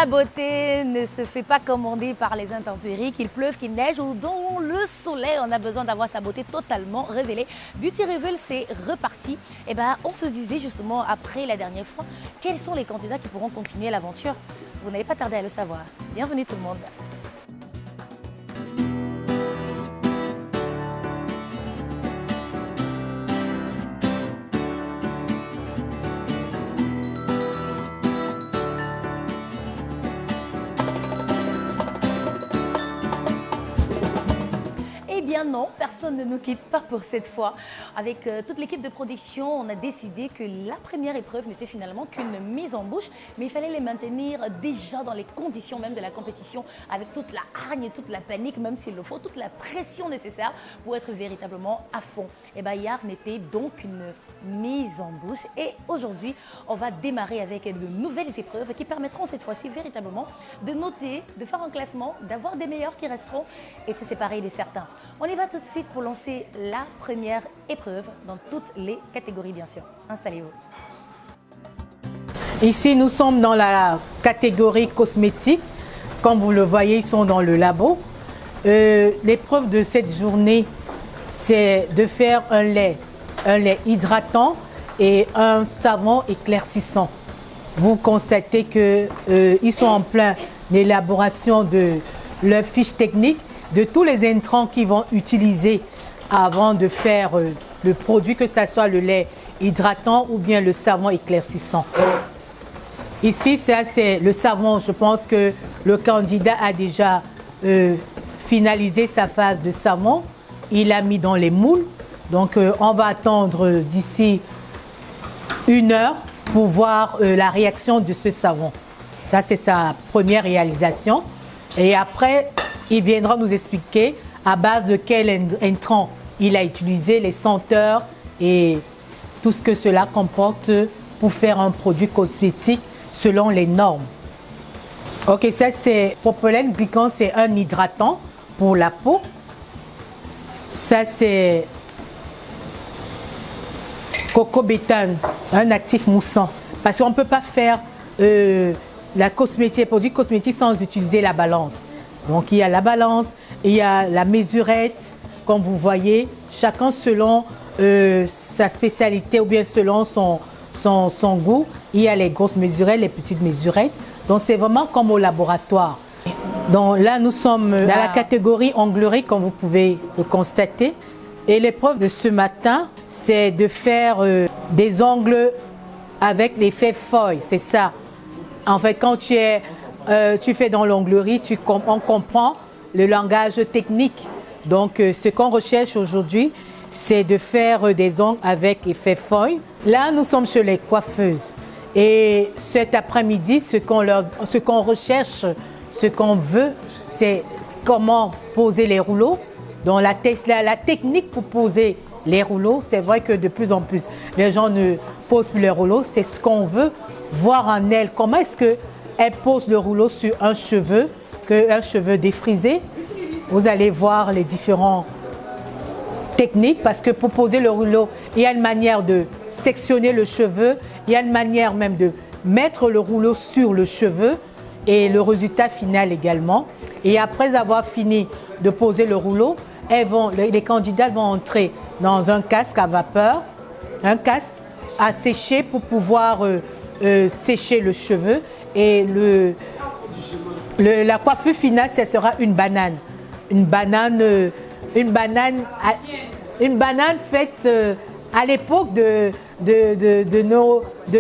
La beauté ne se fait pas commander par les intempéries, qu'il pleuve, qu'il neige ou dans le soleil. On a besoin d'avoir sa beauté totalement révélée. Beauty Reveal, c'est reparti. Et on se disait justement après la dernière fois, quels sont les candidats qui pourront continuer l'aventure? Vous n'avez pas tardé à le savoir. Bienvenue tout le monde. Non, personne ne nous quitte pas pour cette fois. Avec toute l'équipe de production, on a décidé que la première épreuve n'était finalement qu'une mise en bouche, mais il fallait les maintenir déjà dans les conditions même de la compétition, avec toute la hargne et toute la panique, même s'il le faut, toute la pression nécessaire pour être véritablement à fond. Et hier n'était donc une mise en bouche. Et aujourd'hui, on va démarrer avec de nouvelles épreuves qui permettront cette fois-ci véritablement de noter, de faire un classement, d'avoir des meilleurs qui resteront et se séparer des certains. On y va tout de suite pour lancer la première épreuve dans toutes les catégories, bien sûr. Installez-vous. Ici, nous sommes dans la catégorie cosmétique. Comme vous le voyez, ils sont dans le labo. L'épreuve de cette journée, c'est de faire un lait hydratant et un savon éclaircissant. Vous constatez qu'ils sont en pleine élaboration de leur fiche technique, de tous les intrants qu'ils vont utiliser avant de faire le produit, que ce soit le lait hydratant ou bien le savon éclaircissant. Ici, ça c'est le savon. Je pense que le candidat a déjà finalisé sa phase de savon. Il l'a mis dans les moules. Donc, on va attendre d'ici 1 heure pour voir la réaction de ce savon. Ça, c'est sa première réalisation. Et après, il viendra nous expliquer à base de quel intrant il a utilisé, les senteurs et tout ce que cela comporte pour faire un produit cosmétique selon les normes. Ok, ça c'est propylène glycol, c'est un hydratant pour la peau. Ça c'est cocobétane, un actif moussant. Parce qu'on ne peut pas faire la cosmétique, produit cosmétique sans utiliser la balance. Donc il y a la balance, il y a la mesurette, comme vous voyez, chacun selon sa spécialité ou bien selon son goût. Il y a les grosses mesurettes, les petites mesurettes. Donc c'est vraiment comme au laboratoire. Donc là nous sommes dans la catégorie onglerie, comme vous pouvez le constater. Et l'épreuve de ce matin, c'est de faire des ongles avec l'effet feuille, c'est ça. En fait, quand tu fais dans l'onglerie, on comprend le langage technique. Donc, ce qu'on recherche aujourd'hui, c'est de faire des ongles avec effet feuille. Là, nous sommes chez les coiffeuses. Et cet après-midi, ce qu'on recherche, ce qu'on veut, c'est comment poser les rouleaux. Donc, la technique pour poser les rouleaux, c'est vrai que de plus en plus, les gens ne posent plus les rouleaux. C'est ce qu'on veut voir en elles. Comment est-ce que elle pose le rouleau sur un cheveu défrisé. Vous allez voir les différentes techniques parce que pour poser le rouleau, il y a une manière de sectionner le cheveu, il y a une manière même de mettre le rouleau sur le cheveu et le résultat final également. Et après avoir fini de poser le rouleau, les candidats vont entrer dans un casque à vapeur, un casque à sécher pour pouvoir sécher le cheveu. Et la coiffure finale, ce sera une banane. Une banane faite à l'époque de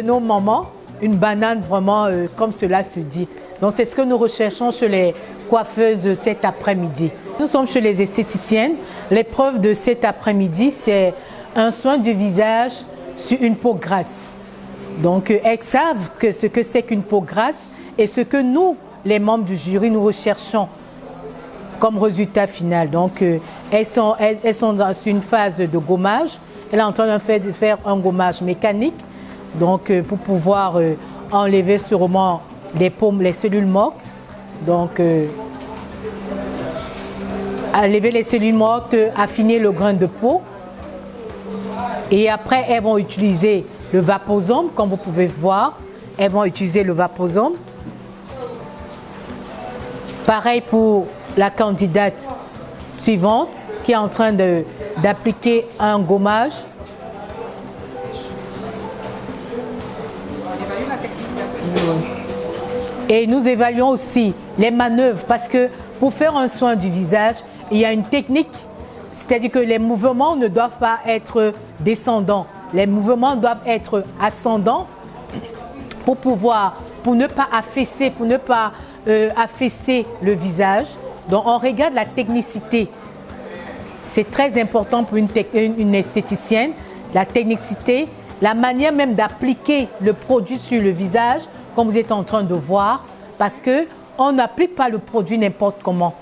nos mamans. Une banane vraiment comme cela se dit. Donc c'est ce que nous recherchons chez les coiffeuses cet après-midi. Nous sommes chez les esthéticiennes. L'épreuve de cet après-midi, c'est un soin du visage sur une peau grasse. Donc, elles savent ce que c'est qu'une peau grasse et ce que nous, les membres du jury, nous recherchons comme résultat final. Donc, elles sont dans une phase de gommage. Elles sont en train de faire un gommage mécanique. Donc, pour pouvoir enlever sûrement les cellules mortes. Donc, enlever les cellules mortes, affiner le grain de peau. Et après, elles vont utiliser le vaposome, comme vous pouvez voir. Elles vont utiliser le vaposome Pareil pour la candidate suivante qui est en train d'appliquer un gommage. Et nous évaluons aussi les manœuvres parce que pour faire un soin du visage, il y a une technique, c'est-à-dire que les mouvements ne doivent pas être descendants. Les mouvements doivent être ascendants pour ne pas affaisser, affaisser le visage. Donc on regarde la technicité. C'est très important pour une esthéticienne, la technicité, la manière même d'appliquer le produit sur le visage, comme vous êtes en train de voir, parce qu'on n'applique pas le produit n'importe comment.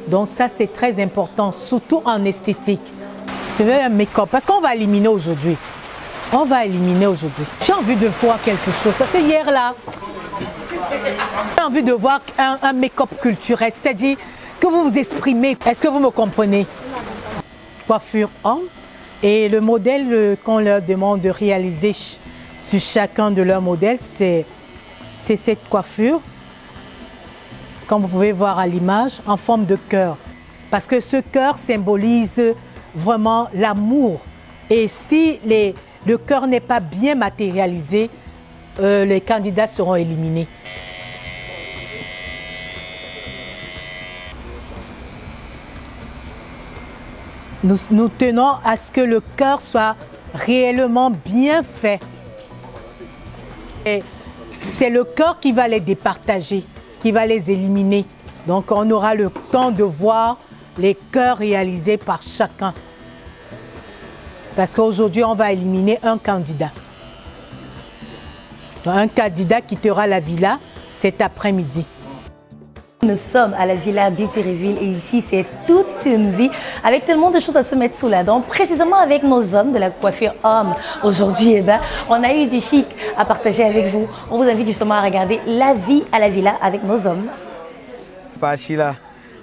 Donc ça, c'est très important, surtout en esthétique. Je veux un make-up, parce qu'on va éliminer aujourd'hui. On va éliminer aujourd'hui. J'ai envie de voir quelque chose, parce que hier là, j'ai envie de voir un make-up culturel, c'est-à-dire que vous vous exprimez. Est-ce que vous me comprenez? Coiffure homme. Et le modèle qu'on leur demande de réaliser sur chacun de leurs modèles, c'est cette coiffure, comme vous pouvez voir à l'image, en forme de cœur. Parce que ce cœur symbolise vraiment l'amour. Et si le cœur n'est pas bien matérialisé, les candidats seront éliminés. Nous tenons à ce que le cœur soit réellement bien fait. Et c'est le cœur qui va les départager, qui va les éliminer. Donc on aura le temps de voir les cœurs réalisés par chacun. Parce qu'aujourd'hui, on va éliminer un candidat. Un candidat quittera la villa cet après-midi. Nous sommes à la Villa Beauty Reveal et ici c'est toute une vie avec tellement de choses à se mettre sous la dent, précisément avec nos hommes de la coiffure homme. Aujourd'hui, on a eu du chic à partager avec vous. On vous invite justement à regarder la vie à la Villa avec nos hommes. Là.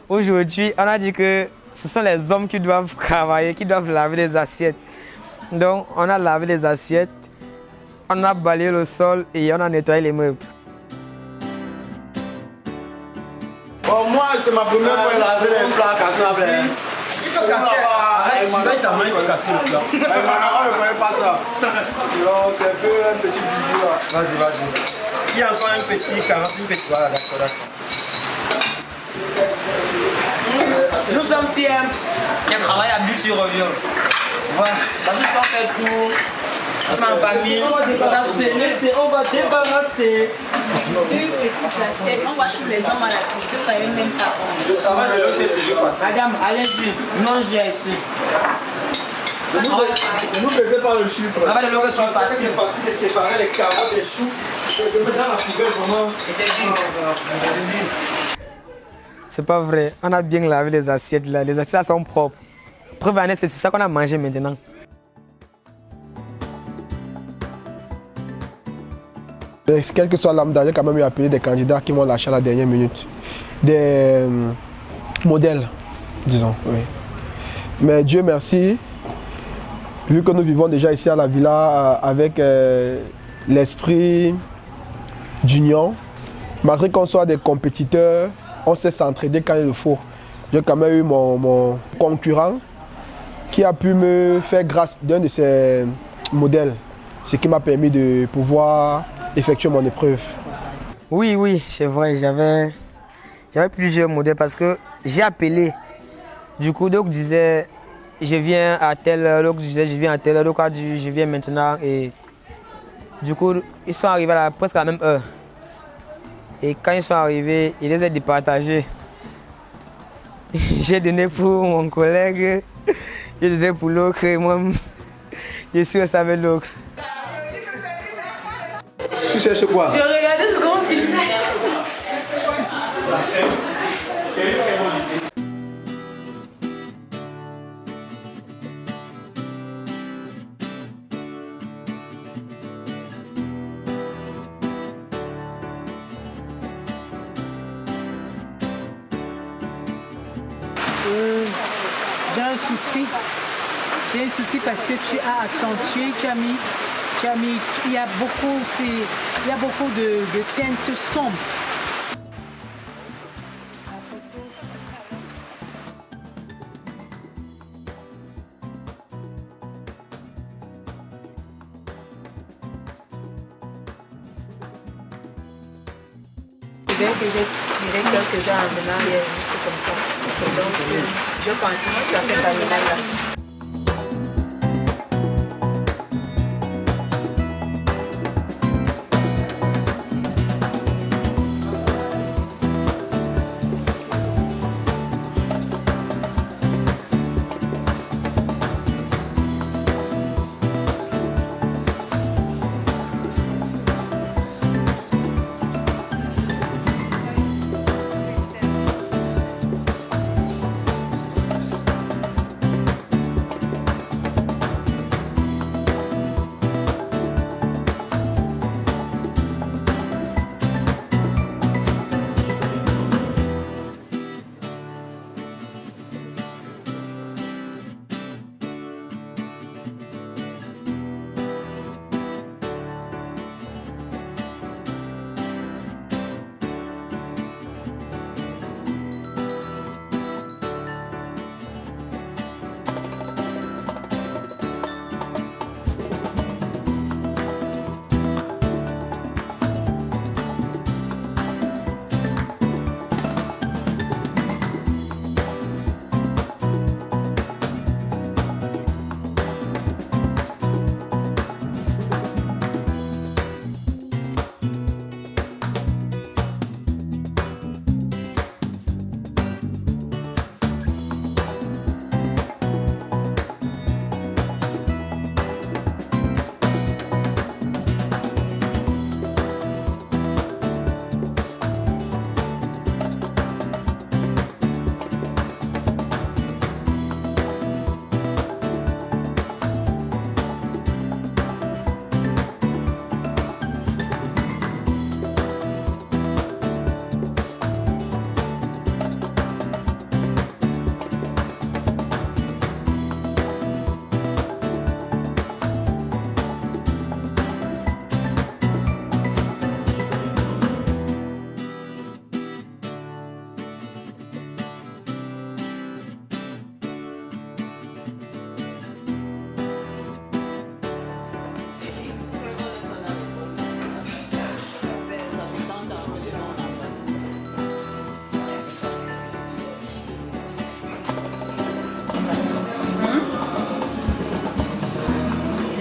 Aujourd'hui, on a dit que ce sont les hommes qui doivent travailler, qui doivent laver les assiettes. Donc, on a lavé les assiettes, on a balayé le sol et on a nettoyé les meubles. Bon, moi, c'est ma première fois à laver les plats cassés. Il faut casser. Arrête, il faut casser le plat. Mais maintenant, on ne voyait pas ça. Non, c'est un peu un petit bijou là. Vas-y. Il y a encore un petit 40, une petite. Voilà, d'accord. Nous sommes Pierre. Qui travaille à but sur revient. Voilà. Parce qu'ils sont fait tout. Ça on va débarrasser. Deux petites assiettes, on va tous les hommes à la cuisine, on n'avait même pas. Ça va de l'autre, c'est toujours facile. Madame, allez-y, mangez ici. Ne nous baissez pas le chiffre. Ah, de l'autre, c'est facile de séparer les carottes des choux. De mettre dans la poubelle vraiment. C'est pas vrai, on a bien lavé les assiettes là, les assiettes sont propres. Preuve en est, c'est ça qu'on a mangé maintenant. Quel que soit l'âme d'âge, j'ai quand même eu appelé des candidats qui m'ont lâché à la dernière minute. Des modèles, disons. Oui. Mais Dieu merci, vu que nous vivons déjà ici à la villa avec l'esprit d'union, malgré qu'on soit des compétiteurs, on sait s'entraider quand il le faut. J'ai quand même eu mon concurrent qui a pu me faire grâce d'un de ses modèles, ce qui m'a permis de pouvoir effectuer mon épreuve. Oui, c'est vrai, j'avais plusieurs modèles parce que j'ai appelé. Du coup, d'autres disaient je viens à telle heure, l'autre disait je viens à telle heure, l'autre a dit je viens maintenant. Et du coup, ils sont arrivés presque à la même heure. Et quand ils sont arrivés, ils les ont départagés. J'ai donné pour mon collègue, j'ai donné pour l'autre et moi, je suis resté avec l'autre. Tu cherches quoi? Je regardais ce qu'on filmait. J'ai un souci. J'ai un souci parce que tu as accentué, il y a beaucoup de teintes sombres. devins que j'ai tiré quelques-uns en venant hier, juste comme ça. Et donc, je pense juste à cet animal-là.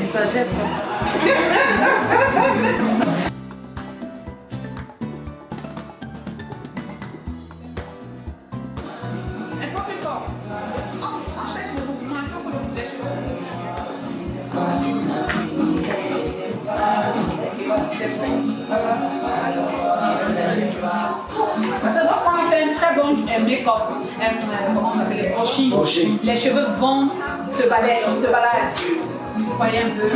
Exagère pas. Parce que lorsqu'on fait un très bon make-up, comment on appelle les brushing, les cheveux vont se baladent. Vous voyez un peu.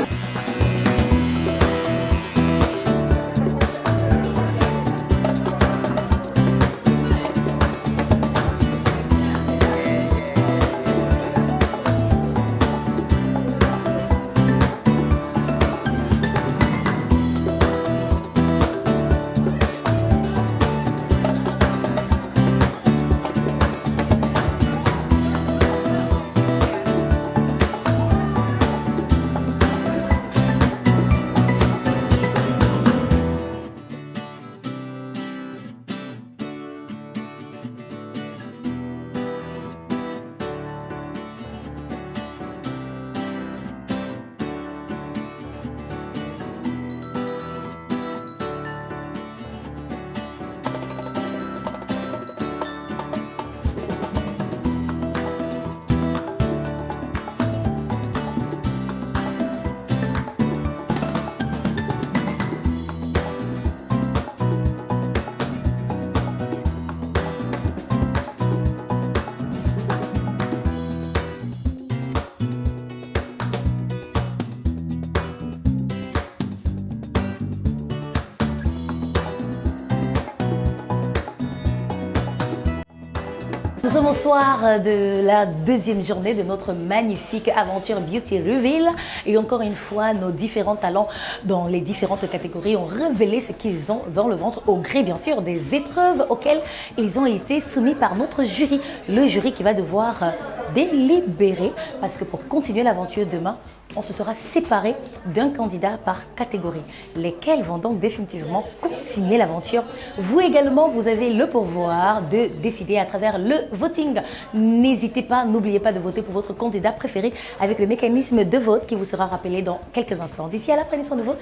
Nous sommes au soir de la deuxième journée de notre magnifique aventure Beauty Reveal. Et encore une fois, nos différents talents dans les différentes catégories ont révélé ce qu'ils ont dans le ventre, au gré bien sûr des épreuves auxquelles ils ont été soumis par notre jury. Le jury qui va devoir délibérer parce que pour continuer l'aventure demain, on se sera séparé d'un candidat par catégorie, lesquels vont donc définitivement continuer l'aventure. Vous également, vous avez le pouvoir de décider à travers le voting. N'hésitez pas, n'oubliez pas de voter pour votre candidat préféré avec le mécanisme de vote qui vous sera rappelé dans quelques instants. D'ici à là, prenez soin de vous.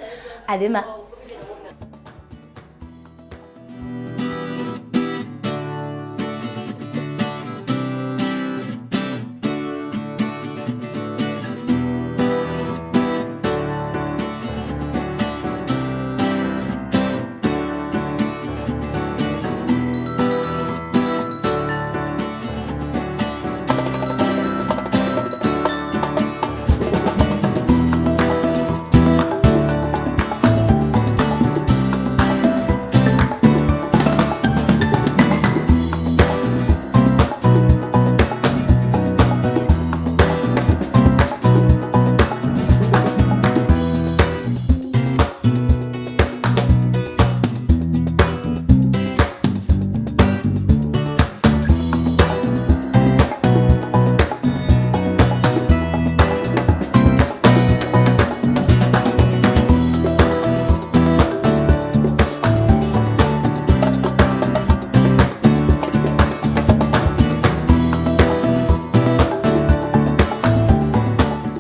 À demain.